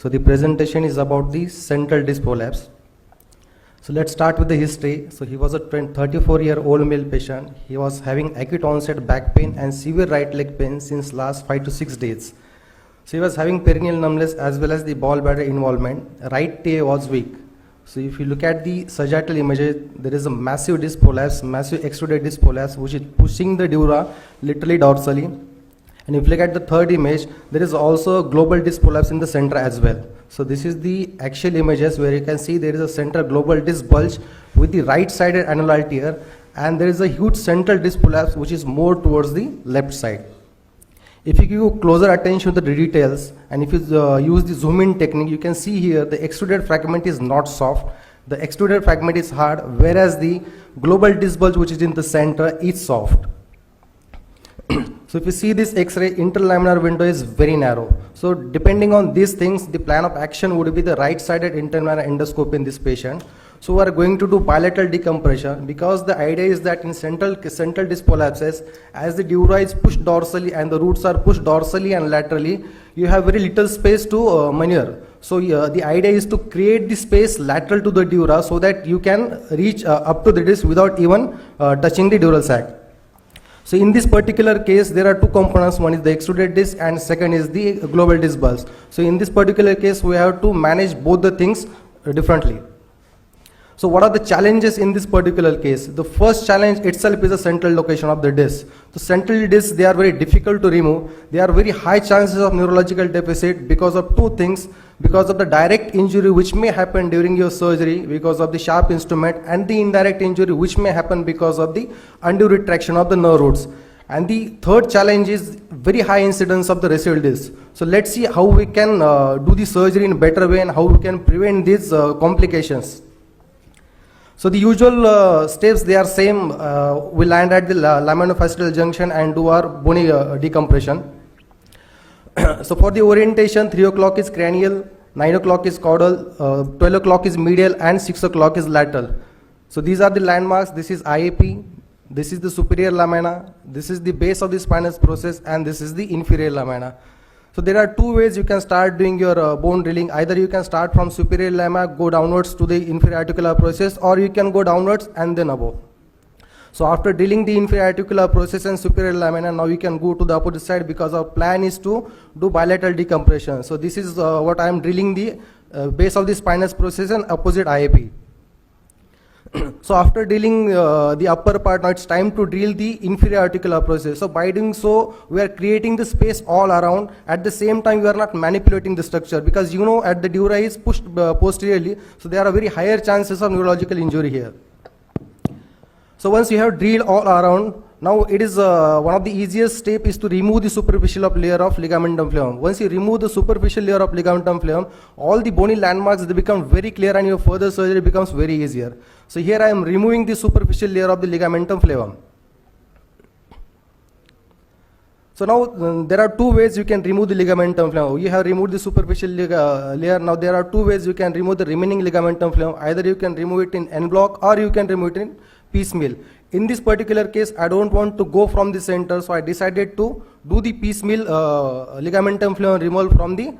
So the presentation is about the central disc prolapse. So let's start with the history. So he was a 34-year-old male patient. He was having acute onset back pain and severe right leg pain since last 5 to 6 days. So he was having perineal numbness as well as the ball bladder involvement. Right TA was weak. So if you look at the sagittal images, there is a massive disc prolapse, massive extruded disc prolapse, which is pushing the dura literally dorsally. And if you look at the third image, there is also a global disc prolapse in the center as well. So this is the axial images where you can see there is a central global disc bulge with the right-sided annular tear, and there is a huge central disc prolapse which is more towards the left side. If you give closer attention to the details, and if you use the zoom-in technique, you can see here the extruded fragment is not soft. The extruded fragment is hard, whereas the global disc bulge which is in the center is soft. So if you see this X-ray, interlaminar window is very narrow. So depending on these things, the plan of action would be the right-sided interlaminar endoscope in this patient. So we are going to do bilateral decompression, because the idea is that in central disc prolapses, as the dura is pushed dorsally and the roots are pushed dorsally and laterally, you have very little space to maneuver. So the idea is to create the space lateral to the dura so that you can reach up to the disc without even touching the dural sac. So in this particular case, there are two components. One is the extruded disc and second is the global disc bulge. So in this particular case, we have to manage both the things differently. So what are the challenges in this particular case? The first challenge itself is the central location of the disc. The central discs, they are very difficult to remove. There are very high chances of neurological deficit because of two things. Because of the direct injury which may happen during your surgery because of the sharp instrument, and the indirect injury which may happen because of the undue retraction of the nerve roots. And the third challenge is very high incidence of the residual disc. So let's see how we can do the surgery in a better way and how we can prevent these complications. So the usual steps, they are same. We land at the laminofascial junction and do our bony decompression. So for the orientation, 3 o'clock is cranial, 9 o'clock is caudal, 12 o'clock is medial, and 6 o'clock is lateral. So these are the landmarks. This is IAP, this is the superior lamina, this is the base of the spinous process, and this is the inferior lamina. So there are two ways you can start doing your bone drilling. Either you can start from superior lamina, go downwards to the inferior articular process, or you can go downwards and then above. So after drilling the inferior articular process and superior lamina, now you can go to the opposite side, because our plan is to do bilateral decompression. So this is what I am drilling the base of the spinous process and opposite IAP. So after drilling the upper part, now it's time to drill the inferior articular process. So by doing so, we are creating the space all around. At the same time, we are not manipulating the structure, because you know at the dura is pushed posteriorly, so there are very higher chances of neurological injury here. So once you have drilled all around, now it is one of the easiest step is to remove the superficial layer of ligamentum flavum. Once you remove the superficial layer of ligamentum flavum, all the bony landmarks, they become very clear and your further surgery becomes very easier. So here I am removing the superficial layer of the ligamentum flavum. So now there are two ways you can remove the ligamentum flavum. You have removed the superficial layer. Now there are two ways you can remove the remaining ligamentum flavum. Either you can remove it in en bloc or you can remove it in piecemeal. In this particular case, I don't want to go from the center, so I decided to do the piecemeal ligamentum flavum removal from the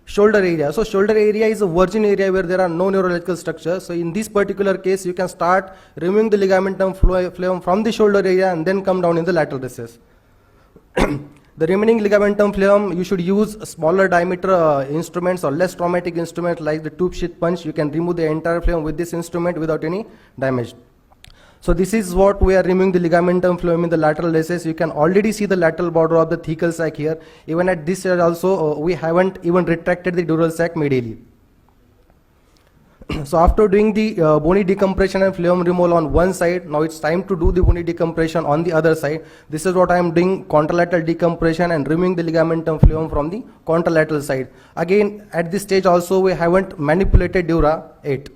shoulder area. So shoulder area is a virgin area where there are no neurological structures. So in this particular case, you can start removing the ligamentum flavum from the shoulder area and then come down in the lateral recess. The remaining ligamentum flavum, you should use smaller diameter instruments or less traumatic instruments like the tube sheath punch. You can remove the entire flavum with this instrument without any damage. So this is what we are removing the ligamentum flavum in the lateral recess. You can already see the lateral border of the thecal sac here. Even at this stage also, we haven't even retracted the dural sac medially. So after doing the bony decompression and flavum removal on one side, now it's time to do the bony decompression on the other side. This is what I am doing, contralateral decompression and removing the ligamentum flavum from the contralateral side. Again, at this stage also, we haven't manipulated dura yet.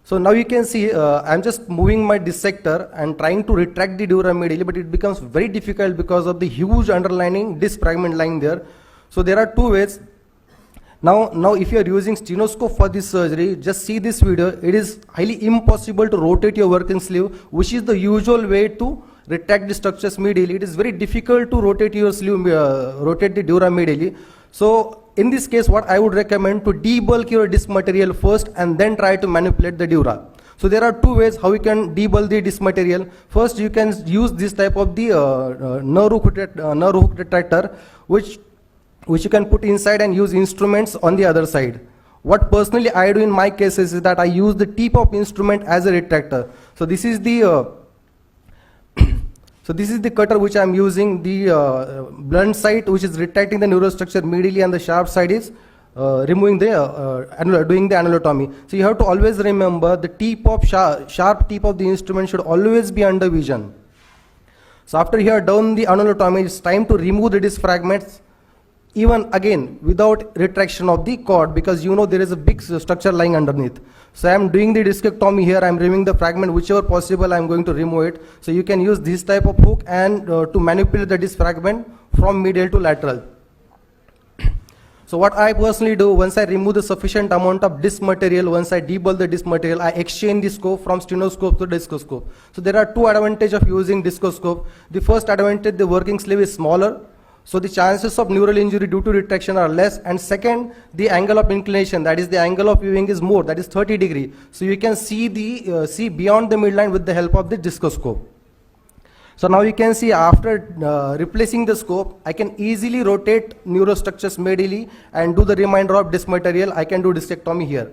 So now you can see I'm just moving my dissector and trying to retract the dura medially, but it becomes very difficult because of the huge underlying disc fragment lying there. So there are two ways. Now if you are using Spinoscope for this surgery, just see this video. It is highly impossible to rotate your working sleeve, which is the usual way to retract the structures medially. It is very difficult to rotate your sleeve, rotate the dura medially. So in this case, what I would recommend to debulk your disc material first and then try to manipulate the dura. So there are two ways how you can debulk the disc material. First, you can use this type of the nerve hook retractor, which you can put inside and use instruments on the other side. What personally I do in my cases is that I use the tip of instrument as a retractor. So this is the so this is the cutter which I am using. The blunt side which is retracting the neurostructure medially, and the sharp side is removing the doing the annulotomy. So you have to always remember the tip of sharp tip of the instrument should always be under vision. So after you have done the annulotomy, it's time to remove the disc fragments, even again without retraction of the cord, because you know there is a big structure lying underneath. So I am doing the discectomy here. I am removing the fragment, whichever possible I am going to remove it. So you can use this type of hook and to manipulate the disc fragment from medial to lateral. So what I personally do, once I remove the sufficient amount of disc material, once I debulk the disc material, I exchange the scope from Spinoscope to Discoscope. So there are two advantages of using Discoscope. The first advantage, the working sleeve is smaller, so the chances of neural injury due to retraction are less. And second, the angle of inclination, that is the angle of viewing, is more, that is 30 degree. So you can see beyond the midline with the help of the Discoscope. So now you can see after replacing the scope, I can easily rotate neurostructures medially and do the remainder of disc material. I can do discectomy here.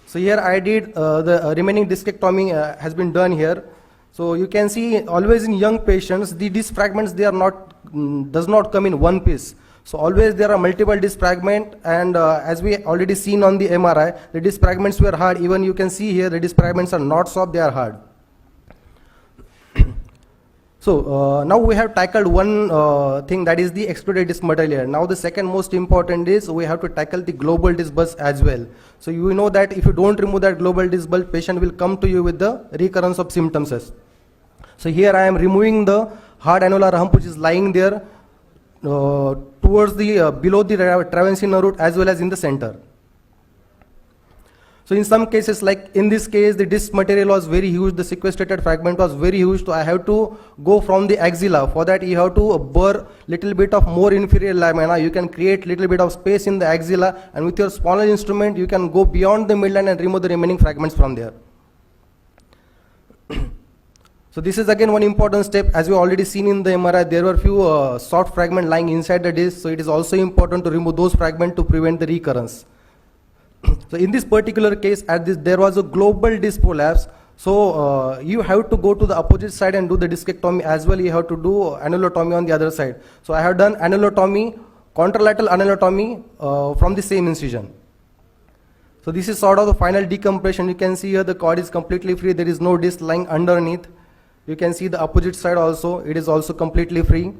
So here I did the remaining discectomy has been done here. So you can see always in young patients, the disc fragments, they are not does not come in one piece. So always there are multiple disc fragments, and as we already seen on the MRI, the disc fragments were hard. Even you can see here the disc fragments are not soft, they are hard. So now we have tackled one thing, that is the excluded disc material. Now the second most important is we have to tackle the global disc bulge as well. So you know that if you don't remove that global disc bulge, patient will come to you with the recurrence of symptoms. So here I am removing the hard annular hump which is lying there towards the below the traversing nerve root as well as in the center. So in some cases, like in this case, the disc material was very huge, the sequestrated fragment was very huge, so I have to go from the axilla. For that you have to burr little bit of more inferior lamina. You can create little bit of space in the axilla, and with your smaller instrument you can go beyond the midline and remove the remaining fragments from there. So this is again one important step. As we already seen in the MRI, there were few soft fragments lying inside the disc, so it is also important to remove those fragments to prevent the recurrence. So in this particular case, there was a global disc prolapse. So you have to go to the opposite side and do the discectomy as well. You have to do annulotomy on the other side. So I have done annulotomy, contralateral annulotomy from the same incision. So this is sort of the final decompression. You can see here the cord is completely free. There is no disc lying underneath. You can see the opposite side also. It is also completely free.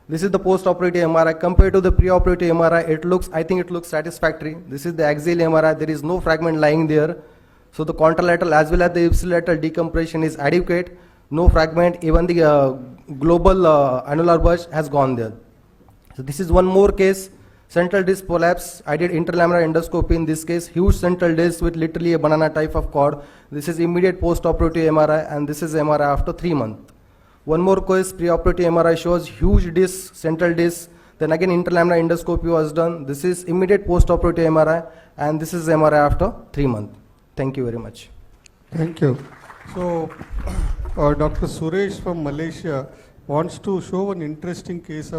This is the post-operative MRI. Compared to the pre-operative MRI, I think it looks satisfactory. This is the axial MRI. There is no fragment lying there. So the contralateral as well as the ipsilateral decompression is adequate. No fragment. Even the global annular bulge has gone there. So this is one more case. Central disc prolapse. I did interlaminar endoscopy in this case. Huge central disc with literally a banana type of cord. This is immediate post-operative MRI, and this is MRI after 3 months. One more case, pre-operative MRI shows huge disc, central disc. Then again interlaminar endoscopy was done. This is immediate post-operative MRI, and this is MRI after 3 months. Thank you very much. Thank you. So Dr. Suresh from Malaysia wants to show an interesting case of